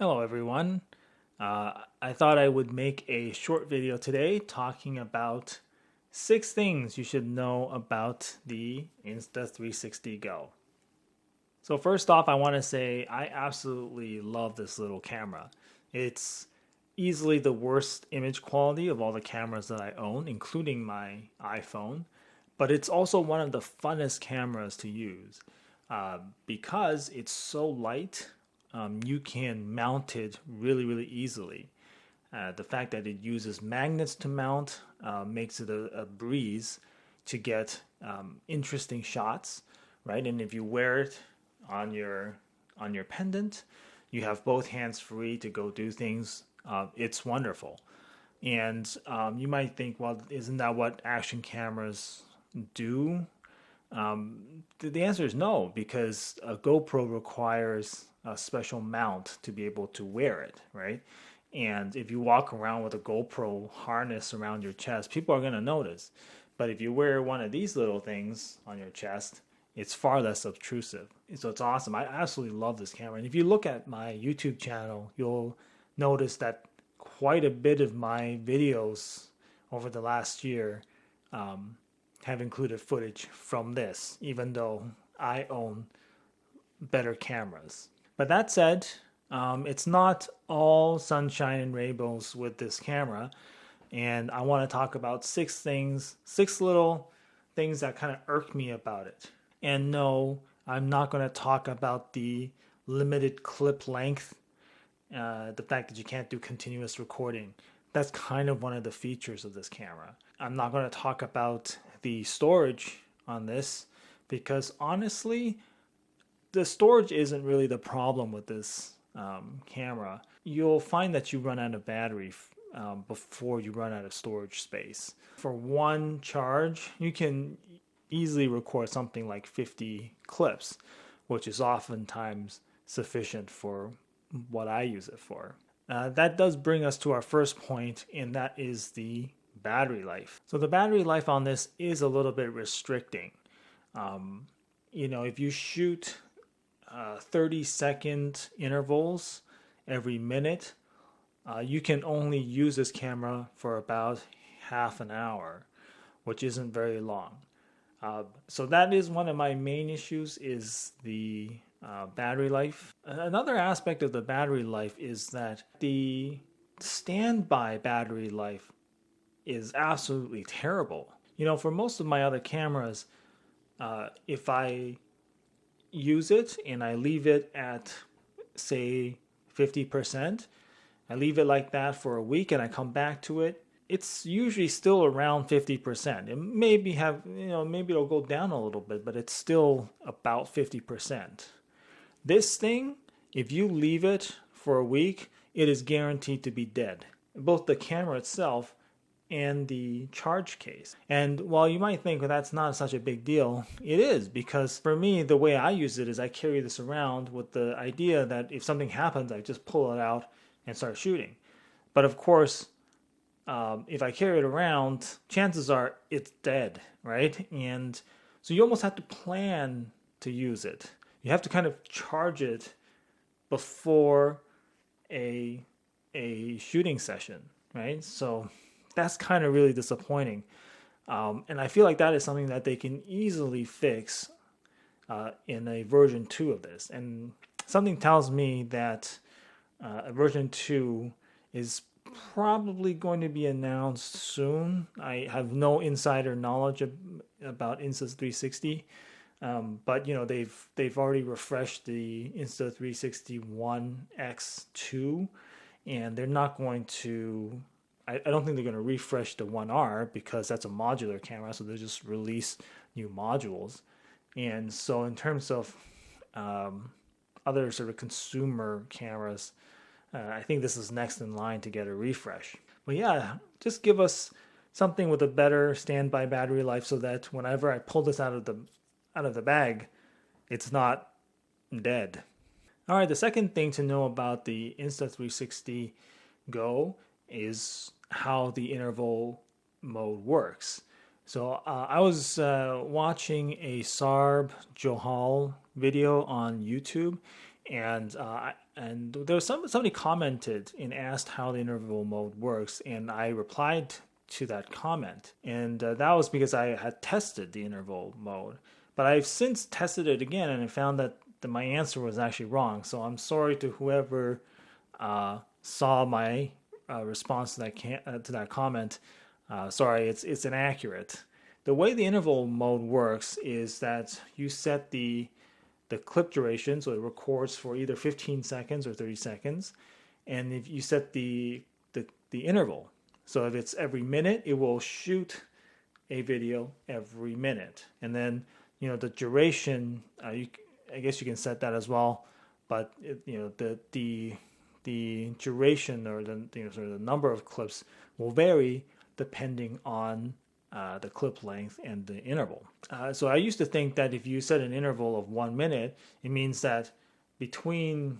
Hello everyone. I thought I would make a short video today talking about 6 things you should know about the Insta360 Go. So first off, I want to say I absolutely love this little camera. It's easily the worst image quality of all the cameras that I own, including my iPhone, but it's also one of the funnest cameras to use because it's so light. You can mount it really, really easily. The fact that it uses magnets to mount makes it a breeze to get interesting shots, right? And if you wear it on your pendant, you have both hands free to go do things. It's wonderful. And you might think, well, isn't that what action cameras do? The answer is no, because a GoPro requires a special mount to be able to wear it, right? And if you walk around with a GoPro harness around your chest, people are going to notice. But if you wear one of these little things on your chest, it's far less obtrusive. So it's awesome. I absolutely love this camera. And if you look at my YouTube channel, you'll notice that quite a bit of my videos over the last year have included footage from this, even though I own better cameras. But that said, it's not all sunshine and rainbows with this camera. And I want to talk about 6 things, 6 little things that kind of irk me about it. And no, I'm not going to talk about the limited clip length, the fact that you can't do continuous recording. That's kind of one of the features of this camera. I'm not going to talk about the storage on this because honestly, the storage isn't really the problem with this camera. You'll find that you run out of battery before you run out of storage space. For one charge, you can easily record something like 50 clips, which is oftentimes sufficient for what I use it for. That does bring us to our first point, and that is the battery life. So the battery life on this is a little bit restricting. If you shoot 30-second intervals every minute, you can only use this camera for about half an hour, which isn't very long. So that is one of my main issues is the battery life. Another aspect of the battery life is that the standby battery life is absolutely terrible. For most of my other cameras, if I use it and I leave it at, say, 50%, I leave it like that for a week and I come back to it, it's usually still around 50%. It maybe it'll go down a little bit, but it's still about 50%. This thing, if you leave it for a week, it is guaranteed to be dead. Both the camera itself and the charge case. And while you might think, well, that's not such a big deal, it is, because for me, the way I use it is I carry this around with the idea that if something happens, I just pull it out and start shooting. But of course, if I carry it around, chances are it's dead, right? And so you almost have to plan to use it. You have to kind of charge it before a shooting session, right? So that's kind of really disappointing. And I feel like that is something that they can easily fix in a version 2 of this. And something tells me that a version 2 is probably going to be announced soon. I have no insider knowledge about Insta360, but they've already refreshed the Insta360 One X2, and they're not going to. I don't think they're going to refresh the One R because that's a modular camera, so they just release new modules. And so in terms of other sort of consumer cameras, I think this is next in line to get a refresh. But yeah, just give us something with a better standby battery life so that whenever I pull this out of the bag, it's not dead. All right, the second thing to know about the Insta360 Go is how the interval mode works. So I was watching a Sarb Johal video on YouTube, and there was somebody commented and asked how the interval mode works, and I replied to that comment, and that was because I had tested the interval mode, but I've since tested it again and I found that my answer was actually wrong. So I'm sorry to whoever saw my response to that comment. Sorry, it's inaccurate. The way the interval mode works is that you set the clip duration, so it records for either 15 seconds or 30 seconds, and if you set the interval, so if it's every minute, it will shoot a video every minute, and then the duration. I guess you can set that as well, but the duration or sort of the number of clips will vary depending on the clip length and the interval. So I used to think that if you set an interval of 1 minute, it means that between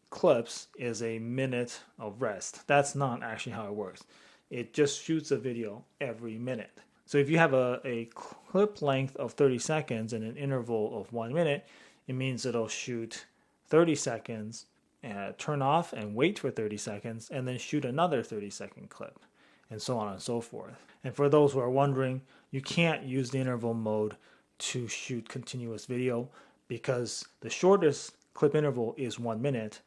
clips is a minute of rest. That's not actually how it works. It just shoots a video every minute. So if you have a clip length of 30 seconds and an interval of 1 minute, it means it'll shoot 30 seconds, turn off and wait for 30 seconds, and then shoot another 30-second clip, and so on and so forth. And for those who are wondering, you can't use the interval mode to shoot continuous video because the shortest clip interval is 1 minute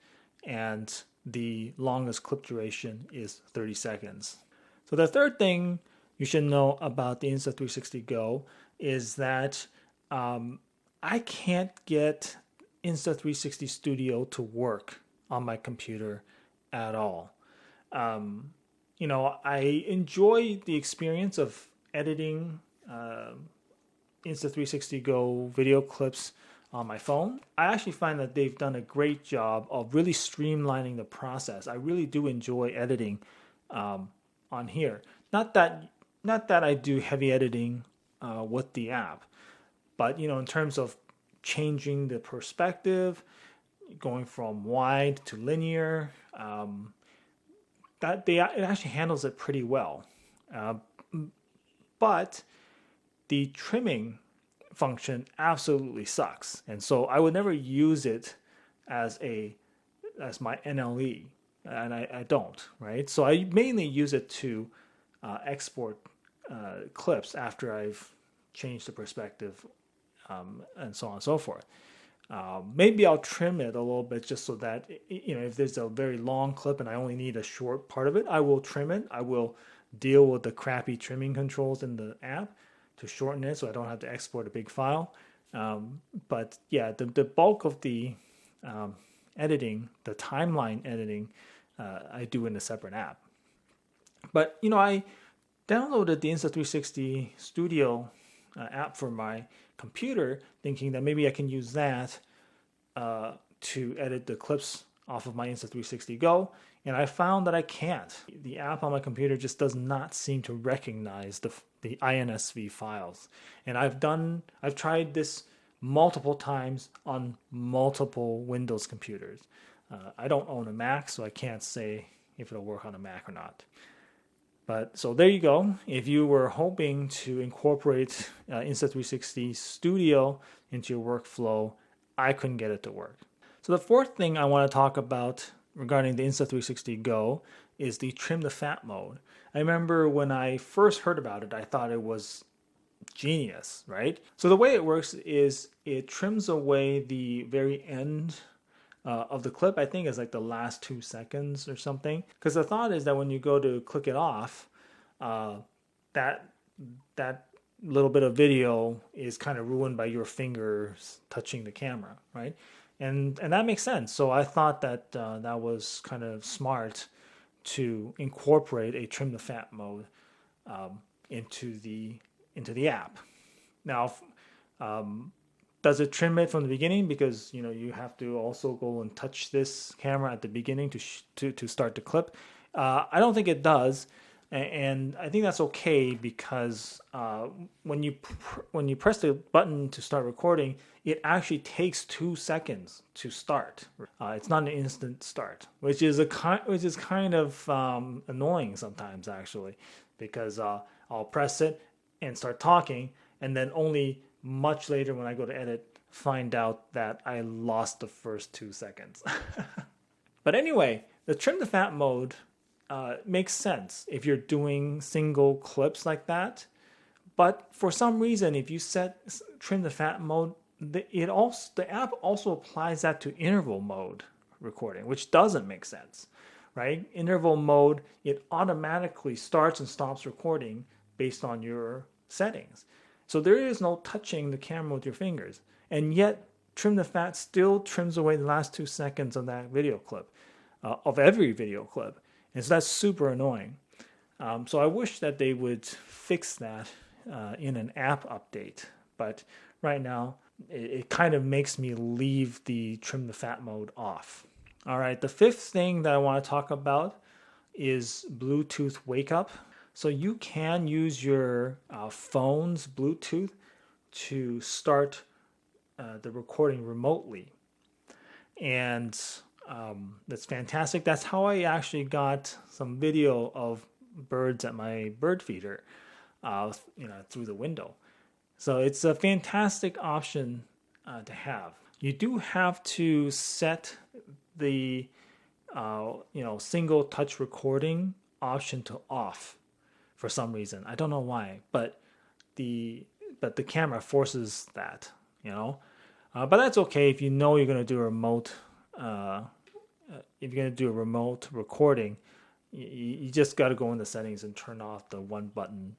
and the longest clip duration is 30 seconds. So the third thing you should know about the Insta360 Go is that I can't get Insta360 Studio to work on my computer at all. I enjoy the experience of editing Insta360 Go video clips on my phone. I actually find that they've done a great job of really streamlining the process. I really do enjoy editing on here. Not that I do heavy editing with the app, but in terms of changing the perspective, going from wide to linear, it actually handles it pretty well. But the trimming function absolutely sucks, and so I would never use it as my NLE, and I don't, right? So I mainly use it to export clips after I've changed the perspective, and so on and so forth. Maybe I'll trim it a little bit just so that if there's a very long clip and I only need a short part of it, I will trim it. I will deal with the crappy trimming controls in the app to shorten it so I don't have to export a big file. But yeah, the bulk of the editing, the timeline editing, I do in a separate app. But I downloaded the Insta360 Studio app for my computer, thinking that maybe I can use that to edit the clips off of my Insta360 Go, and I found that I can't. The app on my computer just does not seem to recognize the INSV files, and I've tried this multiple times on multiple Windows computers. I don't own a Mac, so I can't say if it'll work on a Mac or not. But so there you go. If you were hoping to incorporate Insta360 Studio into your workflow, I couldn't get it to work. So the fourth thing I want to talk about regarding the Insta360 Go is the trim the fat mode. I remember when I first heard about it, I thought it was genius, right? So the way it works is it trims away the very end of the clip. I think is like the last 2 seconds or something. Because the thought is that when you go to click it off, that little bit of video is kind of ruined by your fingers touching the camera, right? And that makes sense. So I thought that that was kind of smart to incorporate a trim the fat mode into the app. Now, does it trim it from the beginning? Because you have to also go and touch this camera at the beginning to start the clip. I don't think it does, and I think that's okay because when you press the button to start recording, it actually takes 2 seconds to start. It's not an instant start, which is kind of annoying sometimes actually, because I'll press it and start talking, and then only much later when I go to edit find out that I lost the first 2 seconds. But anyway, the trim the fat mode makes sense if you're doing single clips like that. But for some reason, if you set trim the fat mode, the app also applies that to interval mode recording, which doesn't make sense, right? Interval mode, it automatically starts and stops recording based on your settings. So there is no touching the camera with your fingers. And yet, trim the fat still trims away the last 2 seconds of that video clip, of every video clip. And so that's super annoying. So I wish that they would fix that in an app update. But right now, it kind of makes me leave the trim the fat mode off. All right, the fifth thing that I want to talk about is Bluetooth wake up. So you can use your phone's Bluetooth to start the recording remotely. And that's fantastic. That's how I actually got some video of birds at my bird feeder, through the window. So it's a fantastic option to have. You do have to set the single touch recording option to off for some reason. I don't know why, but the camera forces that, but that's okay if you know you're going to do a remote. If you're going to do a remote recording, you just got to go in the settings and turn off the one button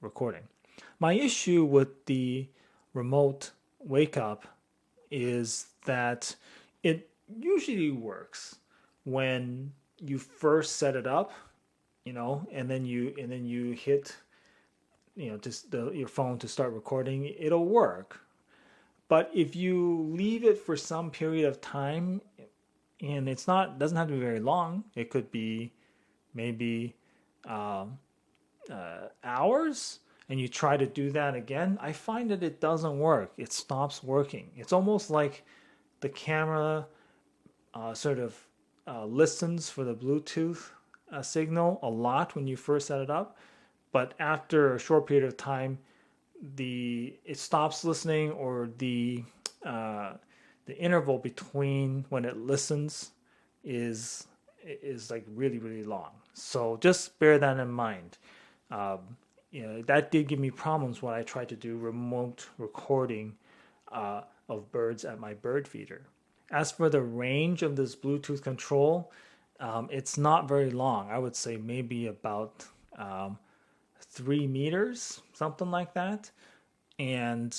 recording. My issue with the remote wake up is that it usually works when you first set it up, and then you hit, just your phone to start recording. It'll work, but if you leave it for some period of time, and doesn't have to be very long. It could be maybe hours, and you try to do that again. I find that it doesn't work. It stops working. It's almost like the camera sort of listens for the Bluetooth signal a lot when you first set it up, but after a short period of time, it stops listening, or the interval between when it listens is like really, really long. So just bear that in mind. That did give me problems when I tried to do remote recording of birds at my bird feeder. As for the range of this Bluetooth control, it's not very long. I would say maybe about 3 meters, something like that. And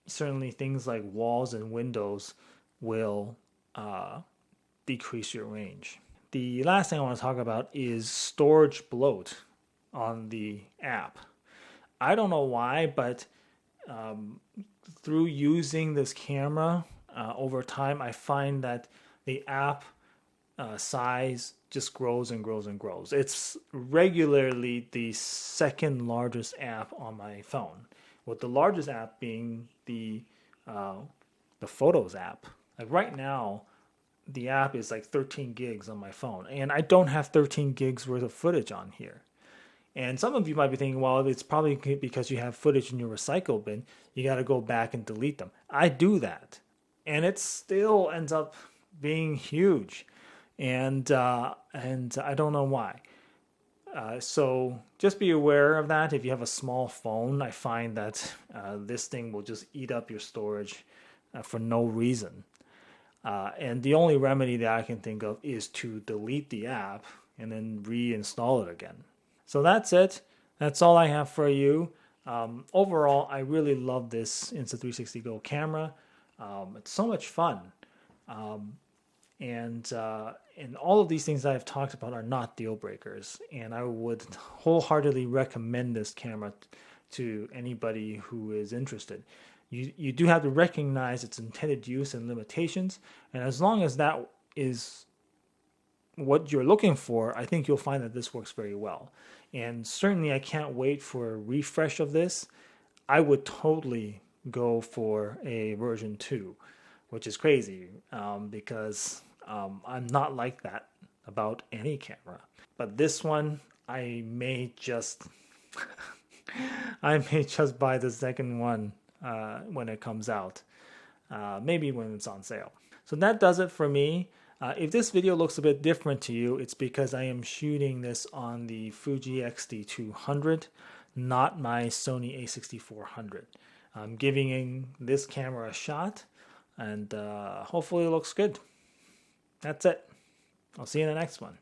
certainly things like walls and windows will decrease your range. The last thing I want to talk about is storage bloat on the app. I don't know why, but through using this camera over time, I find that the app size just grows and grows and grows. It's regularly the second largest app on my phone, with the largest app being the Photos app. Like right now, the app is like 13 gigs on my phone, and I don't have 13 gigs worth of footage on here. And some of you might be thinking, well, it's probably because you have footage in your recycle bin. You got to go back and delete them. I do that, and it still ends up being huge, and I don't know why. So just be aware of that. If you have a small phone, I find that this thing will just eat up your storage for no reason. And the only remedy that I can think of is to delete the app and then reinstall it again. So that's it. That's all I have for you. Overall, I really love this Insta360 Go camera. It's so much fun. And all of these things that I've talked about are not deal breakers. And I would wholeheartedly recommend this camera to anybody who is interested. You do have to recognize its intended use and limitations. And as long as that is what you're looking for, I think you'll find that this works very well. And certainly I can't wait for a refresh of this. I would totally go for a version 2, which is crazy because I'm not like that about any camera. But this one, I may just I may just buy the second one when it comes out. Maybe when it's on sale. So that does it for me. If this video looks a bit different to you, it's because I am shooting this on the Fuji X-T200, not my Sony a6400. I'm giving this camera a shot, and hopefully it looks good. That's it. I'll see you in the next one.